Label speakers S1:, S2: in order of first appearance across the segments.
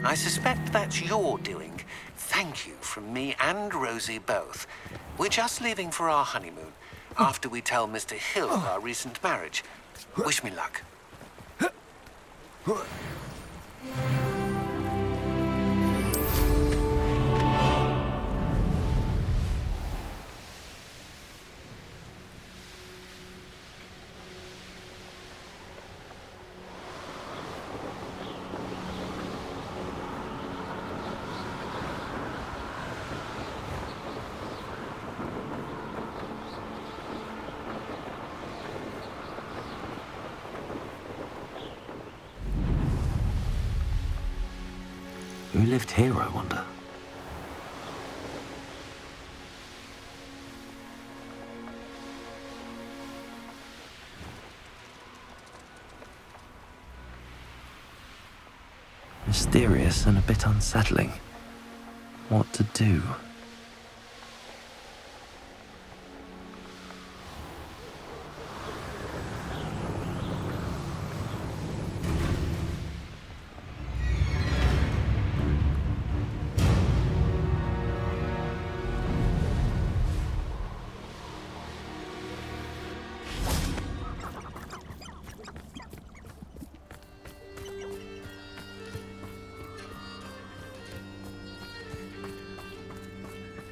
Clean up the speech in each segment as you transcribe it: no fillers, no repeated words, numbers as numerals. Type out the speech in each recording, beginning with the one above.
S1: I suspect that's your doing. Thank you from me and Rosie both. We're just leaving for our honeymoon, after we tell Mr. Hill of our recent marriage. Wish me luck.
S2: Who lived here, I wonder? Mysterious and a bit unsettling. What to do?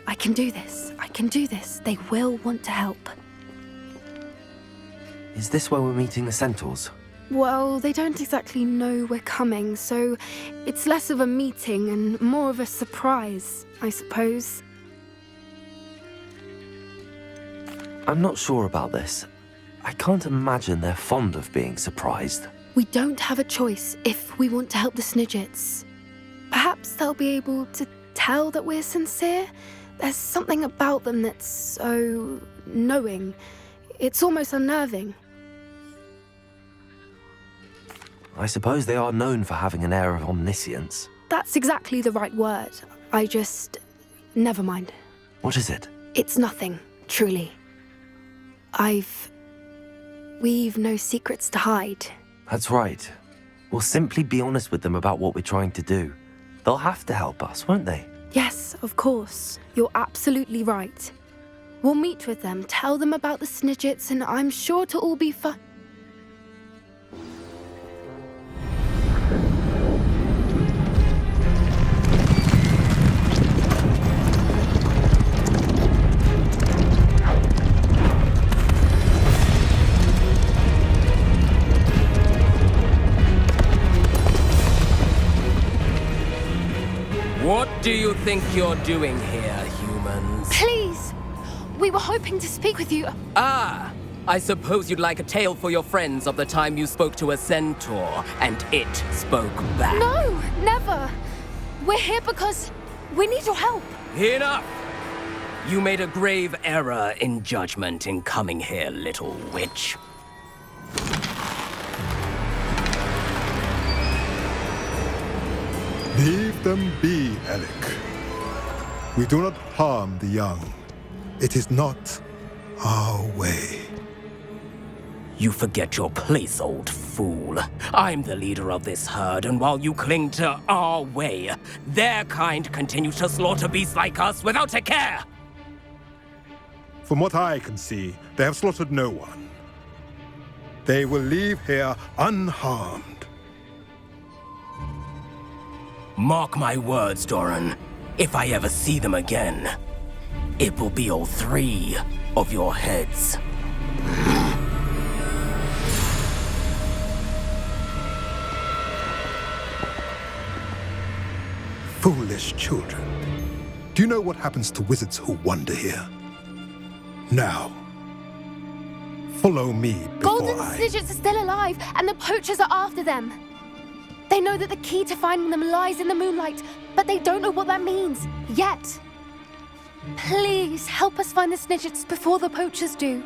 S3: I can do this. I can do this. They will want to help.
S2: Is this where we're meeting the centaurs?
S3: Well, they don't exactly know we're coming, so it's less of a meeting and more of a surprise, I suppose.
S2: I'm not sure about this. I can't imagine they're fond of being surprised.
S3: We don't have a choice if we want to help the Snidgets. Perhaps they'll be able to tell that we're sincere. There's something about them that's so knowing. It's almost unnerving.
S2: I suppose they are known for having an air of omniscience.
S3: That's exactly the right word. Never mind.
S2: What is it?
S3: It's nothing, truly. We've no secrets to hide.
S2: That's right. We'll simply be honest with them about what we're trying to do. They'll have to help us, won't they?
S3: Yes, of course. You're absolutely right. We'll meet with them, tell them about the Snidgets, and I'm sure to all be fun.
S4: What do you think you're doing here, humans?
S3: Please! We were hoping to speak with you.
S4: Ah! I suppose you'd like a tale for your friends of the time you spoke to a centaur, and it spoke back.
S3: No, never! We're here because we need your help.
S4: Enough! You made a grave error in judgment in coming here, little witch.
S5: Leave them be, Alec. We do not harm the young. It is not our way.
S4: You forget your place, old fool. I'm the leader of this herd, and while you cling to our way, their kind continue to slaughter beasts like us without a care!
S5: From what I can see, they have slaughtered no one. They will leave here unharmed.
S4: Mark my words, Doran. If I ever see them again, it will be all three of your heads.
S5: Foolish children. Do you know what happens to wizards who wander here? Now, follow me before
S3: Golden Snidgets are still alive, and the poachers are after them. They know that the key to finding them lies in the moonlight, but they don't know what that means, yet. Please, help us find the Snidgets before the poachers do.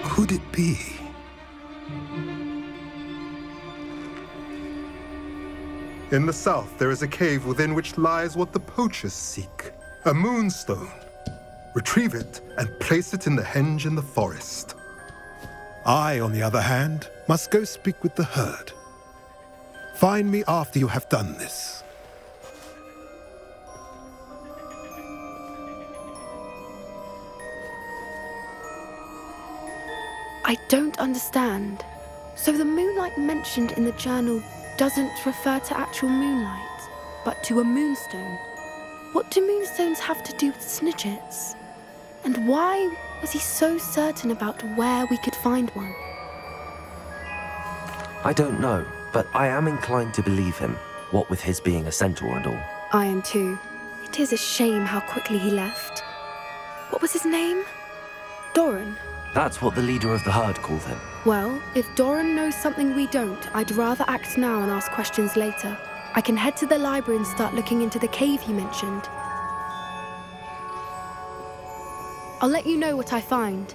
S5: Could it be? In the south, there is a cave within which lies what the poachers seek. A moonstone. Retrieve it and place it in the henge in the forest. I, on the other hand, must go speak with the herd. Find me after you have done this.
S3: I don't understand. So the moonlight mentioned in the journal doesn't refer to actual moonlight, but to a moonstone. What do moonstones have to do with snitchets? And why was he so certain about where we could find one?
S2: I don't know, but I am inclined to believe him, what with his being a centaur and all.
S3: I am too. It is a shame how quickly he left. What was his name? Doran.
S2: That's what the leader of the herd called him.
S3: Well, if Doran knows something we don't, I'd rather act now and ask questions later. I can head to the library and start looking into the cave you mentioned. I'll let you know what I find.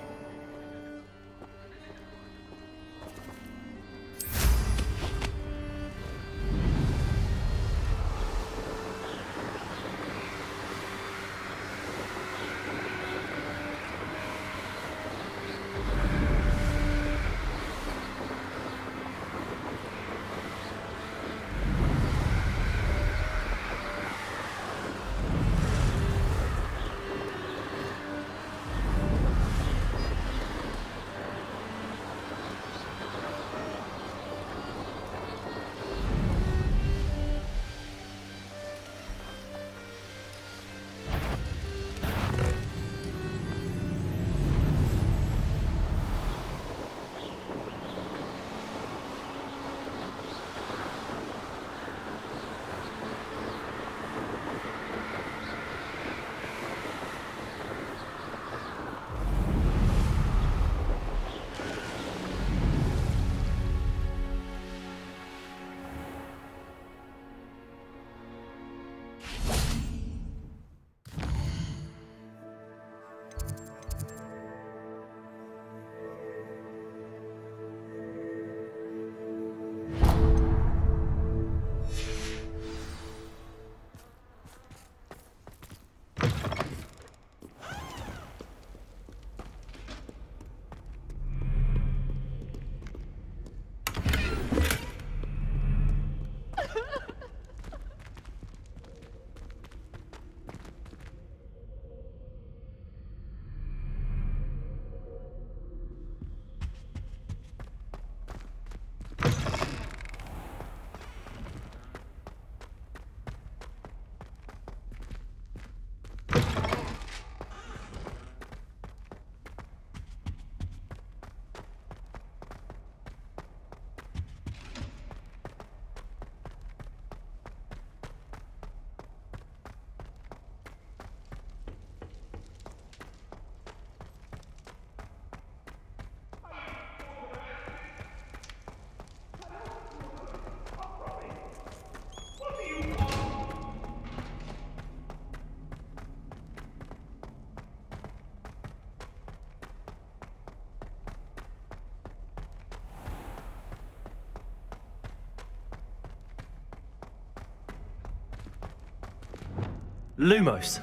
S2: Lumos.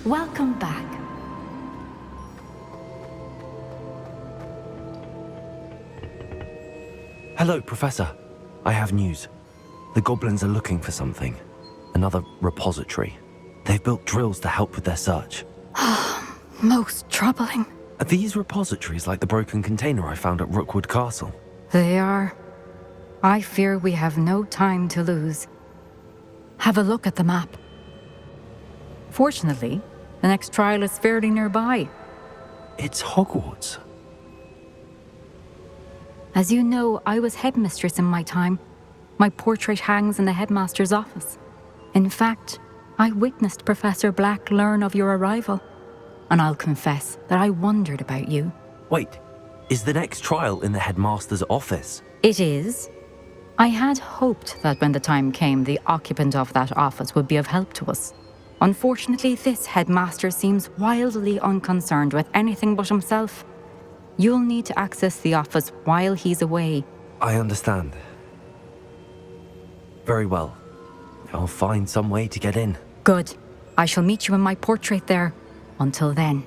S6: Welcome back.
S2: Hello, Professor. I have news. The goblins are looking for something. Another repository. They've built drills to help with their search.
S6: Most troubling.
S2: Are these repositories like the broken container I found at Rookwood Castle?
S6: They are. I fear we have no time to lose. Have a look at the map. Fortunately, the next trial is fairly nearby.
S2: It's Hogwarts.
S6: As you know, I was headmistress in my time. My portrait hangs in the headmaster's office. In fact, I witnessed Professor Black learn of your arrival. And I'll confess that I wondered about you.
S2: Wait, is the next trial in the headmaster's office?
S6: It is. I had hoped that when the time came, the occupant of that office would be of help to us. Unfortunately, this headmaster seems wildly unconcerned with anything but himself. You'll need to access the office while he's away.
S2: I understand. Very well. I'll find some way to get in.
S6: Good. I shall meet you in my portrait there. Until then.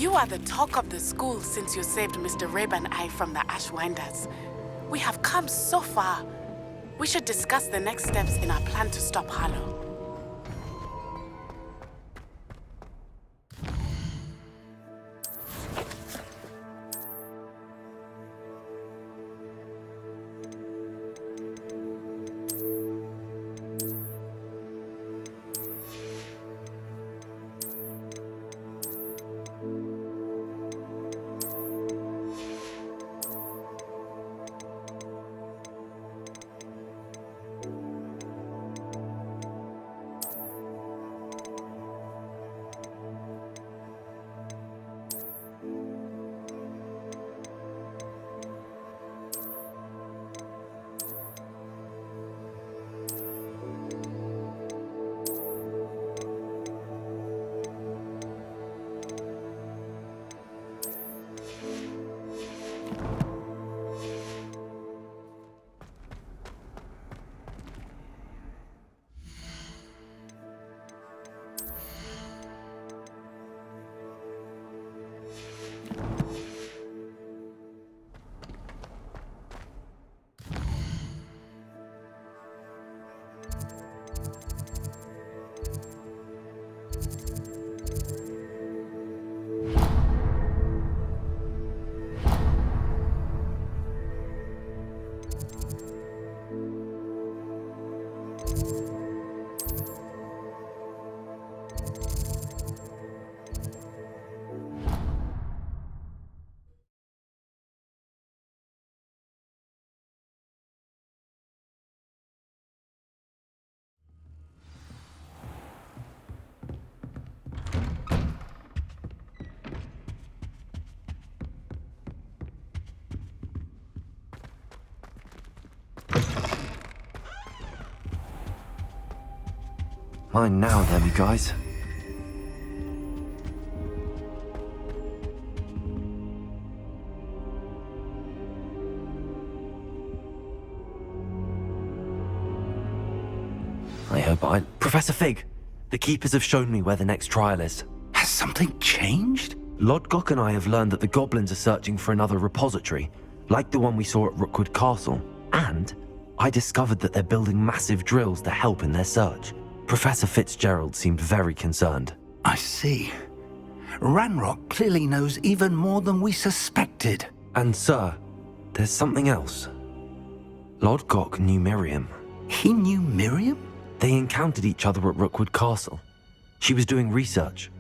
S7: You are the talk of the school since you saved Mr. Rabe and I from the Ashwinders. We have come so far. We should discuss the next steps in our plan to stop Harlow.
S2: Mine now, then, you guys. I hope Professor Fig, the Keepers have shown me where the next trial is.
S8: Has something changed?
S2: Lodgok and I have learned that the goblins are searching for another repository, like the one we saw at Rookwood Castle. And I discovered that they're building massive drills to help in their search. Professor Fitzgerald seemed very concerned.
S8: I see. Ranrock clearly knows even more than we suspected.
S2: And sir, there's something else. Lodgok knew Miriam.
S8: He knew Miriam?
S2: They encountered each other at Rookwood Castle. She was doing research.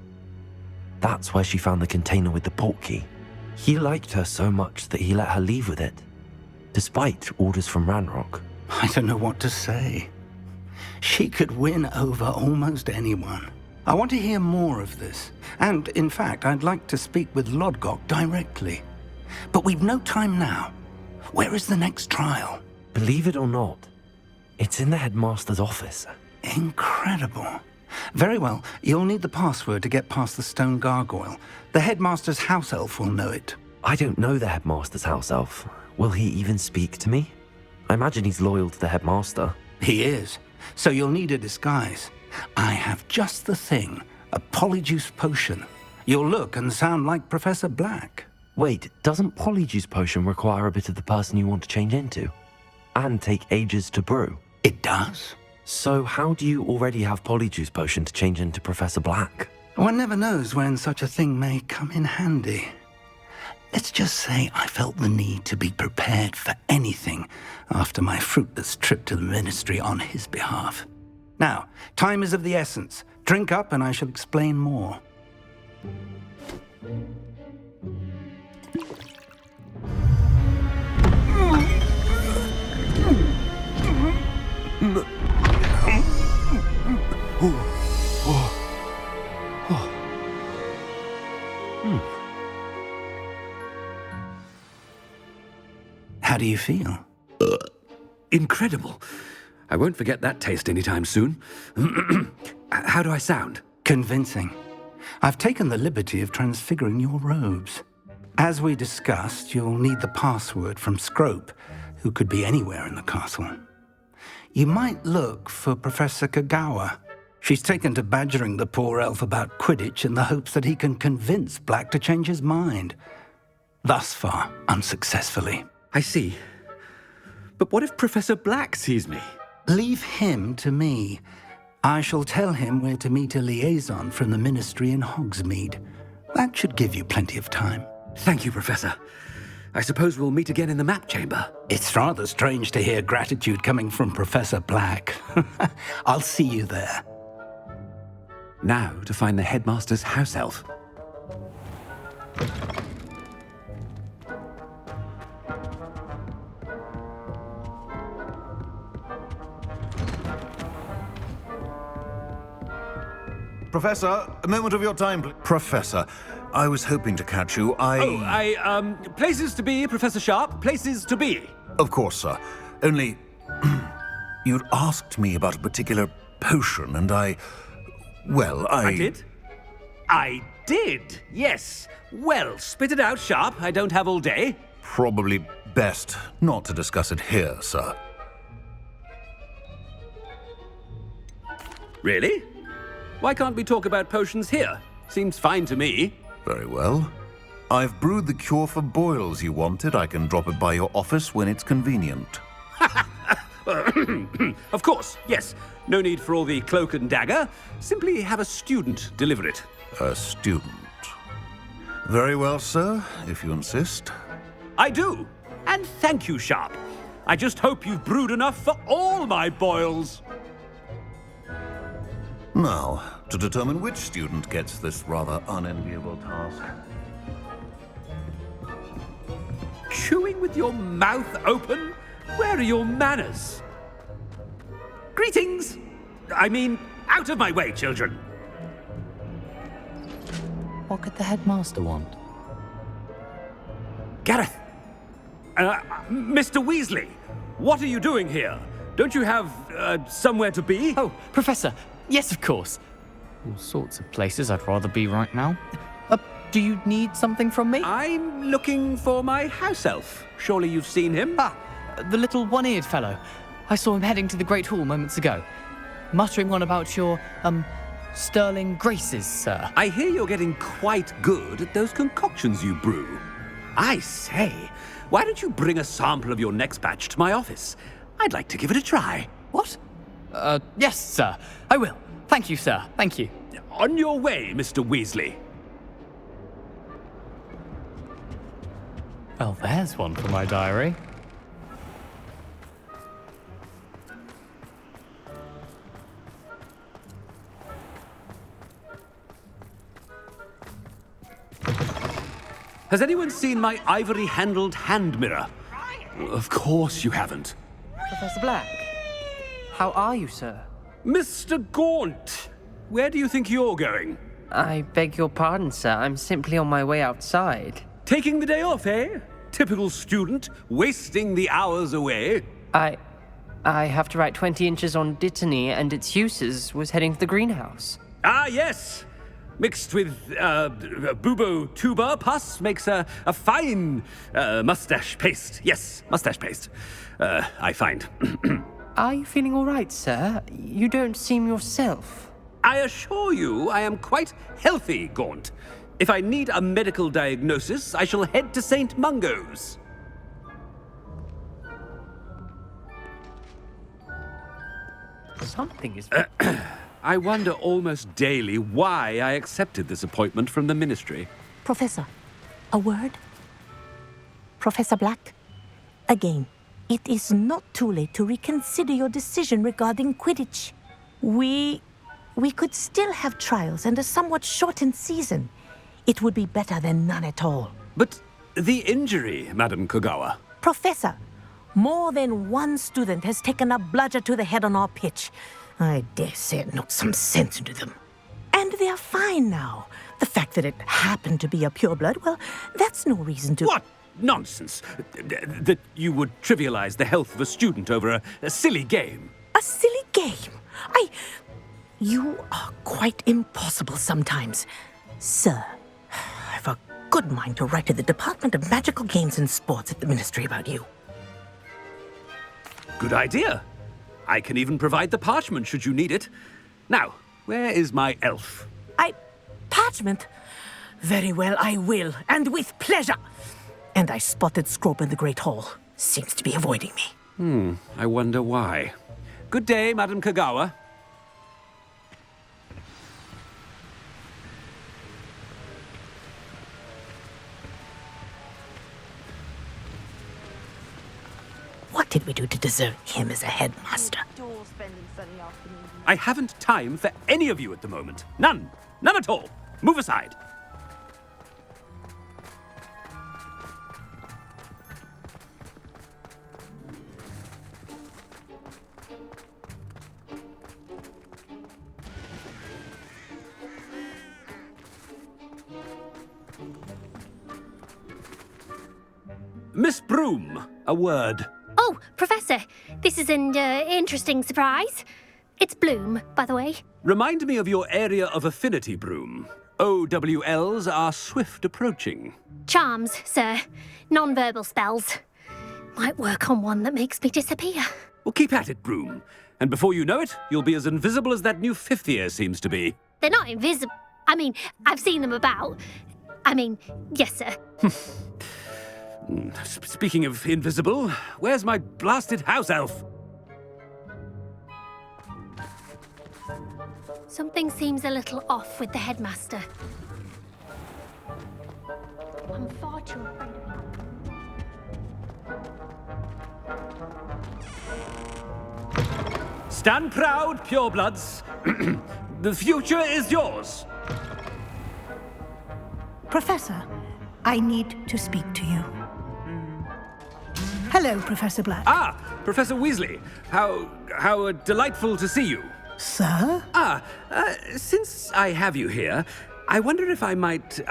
S2: That's where she found the container with the portkey. He liked her so much that he let her leave with it, despite orders from Ranrock.
S8: I don't know what to say. She could win over almost anyone. I want to hear more of this. And, in fact, I'd like to speak with Lodgok directly. But we've no time now. Where is the next trial?
S2: Believe it or not, it's in the headmaster's office.
S8: Incredible. Very well. You'll need the password to get past the stone gargoyle. The headmaster's house elf will know it.
S2: I don't know the headmaster's house elf. Will he even speak to me? I imagine he's loyal to the headmaster.
S8: He is. So you'll need a disguise. I have just the thing. A polyjuice potion. You'll look and sound like Professor Black.
S2: Wait, doesn't Polyjuice Potion require a bit of the person you want to change into? And take ages to brew?
S8: It does.
S2: So how do you already have Polyjuice Potion to change into Professor Black?
S8: One never knows when such a thing may come in handy. Let's just say I felt the need to be prepared for anything after my fruitless trip to the Ministry on his behalf. Now, time is of the essence. Drink up and I shall explain more. How do you feel?
S9: Incredible. I won't forget that taste anytime soon. How do I sound?
S8: Convincing. I've taken the liberty of transfiguring your robes. As we discussed, you'll need the password from Scrope, who could be anywhere in the castle. You might look for Professor Kagawa. She's taken to badgering the poor elf about Quidditch in the hopes that he can convince Black to change his mind. Thus far, unsuccessfully.
S9: I see. But what if Professor Black sees me?
S8: Leave him to me. I shall tell him where to meet a liaison from the Ministry in Hogsmeade. That should give you plenty of time.
S9: Thank you, Professor. I suppose we'll meet again in the map chamber.
S8: It's rather strange to hear gratitude coming from Professor Black. I'll see you there.
S9: Now to find the headmaster's house elf.
S10: Professor, a moment of your time, please. Professor, I was hoping to catch you.
S9: Places to be, Professor Sharp. Places to be.
S10: Of course, sir. Only, you'd asked me about a particular potion, and I
S9: did? I did, yes. Well, spit it out, Sharp. I don't have all day.
S10: Probably best not to discuss it here, sir.
S9: Really? Why can't we talk about potions here? Seems fine to me.
S10: Very well. I've brewed the cure for boils you wanted. I can drop it by your office when it's convenient.
S9: Of course, yes. No need for all the cloak and dagger. Simply have a student deliver it.
S10: A student. Very well, sir, if you insist.
S9: I do. And thank you, Sharp. I just hope you've brewed enough for all my boils.
S10: Now, to determine which student gets this rather unenviable task.
S9: Chewing with your mouth open? Where are your manners? Greetings! I mean, out of my way, children.
S11: What could the headmaster want?
S9: Gareth! Mr. Weasley, what are you doing here? Don't you have, somewhere to be?
S11: Oh, Professor, yes, of course. All sorts of places I'd rather be right now. Do you need something from me?
S9: I'm looking for my house elf. Surely you've seen him?
S11: Ah, the little one-eared fellow. I saw him heading to the Great Hall moments ago, muttering on about your, sterling graces, sir.
S9: I hear you're getting quite good at those concoctions you brew. I say, why don't you bring a sample of your next batch to my office? I'd like to give it a try.
S11: What? Yes, sir. I will. Thank you, sir. Thank you.
S9: On your way, Mr. Weasley.
S11: Well, there's one for my diary.
S9: Has anyone seen my ivory-handled hand mirror? Of course you haven't.
S12: Professor Black, how are you, sir?
S9: Mr. Gaunt, where do you think you're going?
S12: I beg your pardon, sir. I'm simply on my way outside.
S9: Taking the day off, eh? Typical student, wasting the hours away.
S12: I have to write 20 inches on Dittany and its uses. Was heading to the greenhouse.
S9: Ah, yes. Mixed with bubo tuber pus makes a fine mustache paste. Yes, mustache paste. I find.
S12: Are you feeling all right, sir? You don't seem yourself.
S9: I assure you I am quite healthy, Gaunt. If I need a medical diagnosis, I shall head to St. Mungo's.
S12: Something is...
S9: I wonder almost daily why I accepted this appointment from the Ministry.
S13: Professor, a word? Professor Black, again, it is not too late to reconsider your decision regarding Quidditch. We could still have trials and a somewhat shortened season. It would be better than none at all.
S9: But the injury, Madam Kogawa.
S13: Professor, more than one student has taken a bludger to the head on our pitch. I dare say it knocked some sense into them. And they're fine now. The fact that it happened to be a pureblood, well, that's no reason to...
S9: What nonsense! That you would trivialize the health of a student over a silly game.
S13: A silly game? You are quite impossible sometimes. Sir, I've a good mind to write to the Department of Magical Games and Sports at the Ministry about you.
S9: Good idea. I can even provide the parchment should you need it. Now, where is my elf?
S13: Parchment? Very well, I will, and with pleasure. And I spotted Scrope in the Great Hall. Seems to be avoiding me.
S9: I wonder why. Good day, Madam Kogawa.
S13: What did we do to deserve him as a headmaster?
S9: I haven't time for any of you at the moment. None. None at all. Move aside. Miss Broom, a word.
S3: Oh, Professor, this is an interesting surprise. It's Bloom, by the way.
S9: Remind me of your area of affinity, Broom. OWLs are swift approaching.
S3: Charms, sir. Non-verbal spells. Might work on one that makes me disappear.
S9: Well, keep at it, Broom. And before you know it, you'll be as invisible as that new fifth year seems to be.
S3: They're not invisible. I mean, I've seen them about. Yes, sir.
S9: Speaking of invisible, where's my blasted house elf?
S3: Something seems a little off with the headmaster. I'm far too afraid of him.
S9: Stand proud, purebloods. The future is yours.
S14: Professor, I need to speak to you. Hello, Professor Black.
S9: Ah, Professor Weasley. How delightful to see you.
S14: Sir?
S9: Since I have you here, I wonder if I might,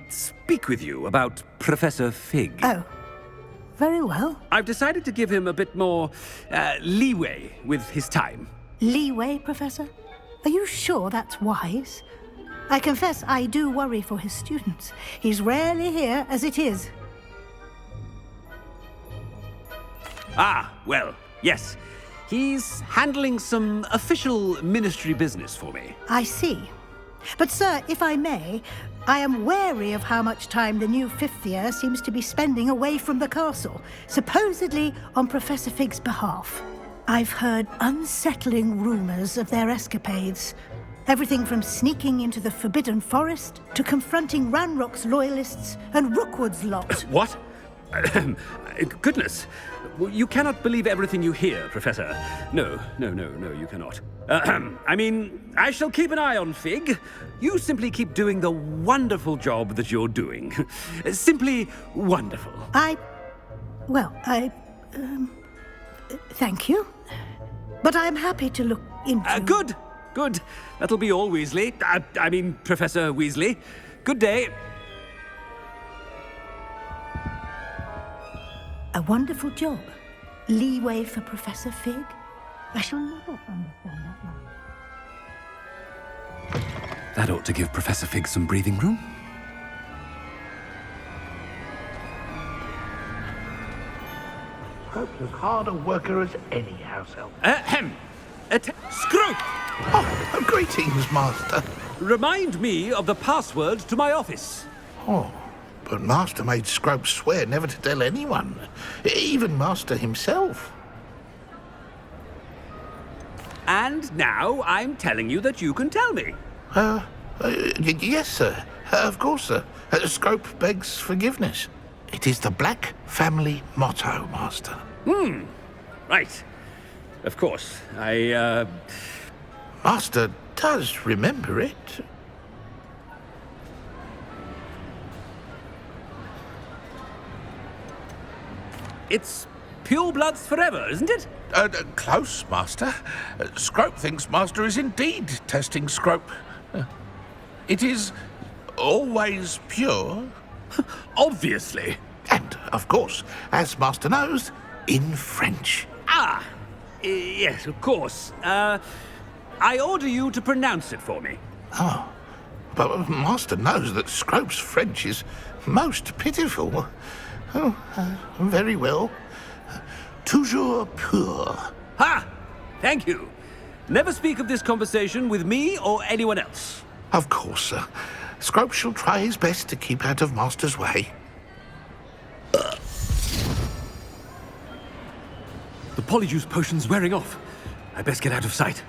S9: speak with you about Professor Fig.
S14: Oh, very well.
S9: I've decided to give him a bit more, leeway with his time.
S14: Leeway, Professor? Are you sure that's wise? I confess I do worry for his students. He's rarely here as it is.
S9: Ah, well, yes. He's handling some official ministry business for me.
S14: I see. But, sir, if I may, I am wary of how much time the new fifth year seems to be spending away from the castle, supposedly on Professor Fig's behalf. I've heard unsettling rumors of their escapades. Everything from sneaking into the Forbidden Forest to confronting Ranrock's loyalists and Rookwood's lot.
S9: What? Goodness. You cannot believe everything you hear, Professor. No, you cannot. I mean, I shall keep an eye on Fig. You simply keep doing the wonderful job that you're doing. Simply wonderful.
S14: Thank you. But I'm happy to look into...
S9: Good. That'll be all, Weasley. I mean, Professor Weasley. Good day.
S14: A wonderful job. Leeway for Professor Fig. I shall never understand that one.
S9: That ought to give Professor Fig some breathing room.
S15: Scrope's as hard a worker as any house elf.
S9: Scrope!
S15: Oh, greetings, Master.
S9: Remind me of the password to my office.
S15: Oh, but Master made Scrope swear never to tell anyone, even Master himself.
S9: And now I'm telling you that you can tell me.
S15: Yes, sir. Of course, sir. Scrope begs forgiveness. It is the Black family motto, Master.
S9: Right. Of course.
S15: Master does remember it.
S9: It's pure bloods forever, isn't it?
S15: Close, Master. Scrope thinks Master is indeed testing Scrope. It is always pure.
S9: Obviously.
S15: And, of course, as Master knows, in French.
S9: Yes, of course. I order you to pronounce it for me.
S15: Oh, but Master knows that Scrope's French is most pitiful. Oh, very well. Toujours pur.
S9: Ha! Thank you. Never speak of this conversation with me or anyone else.
S15: Of course, sir. Scrope shall try his best to keep out of Master's way.
S9: The polyjuice potion's wearing off. I best get out of sight.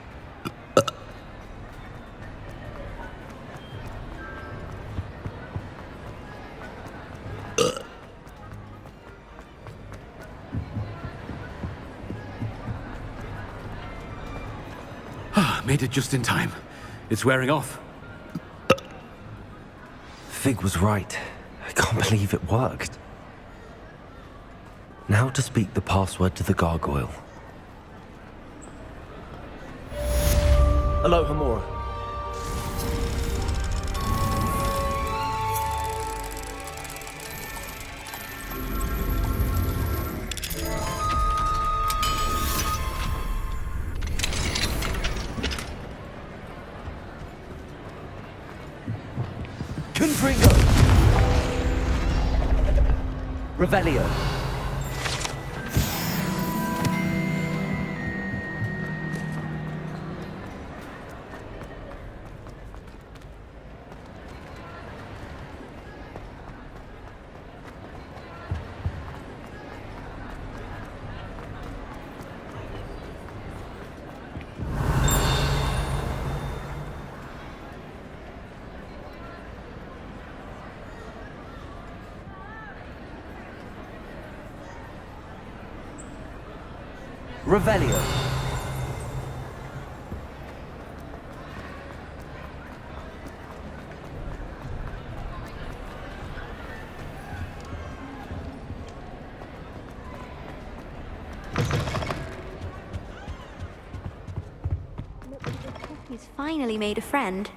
S9: Made it just in time. It's wearing off.
S2: Fig was right. I can't believe it worked. Now to speak the password to the gargoyle. Aloha Mora. Confringo! Revelio. Revelio.
S16: He's finally made a friend.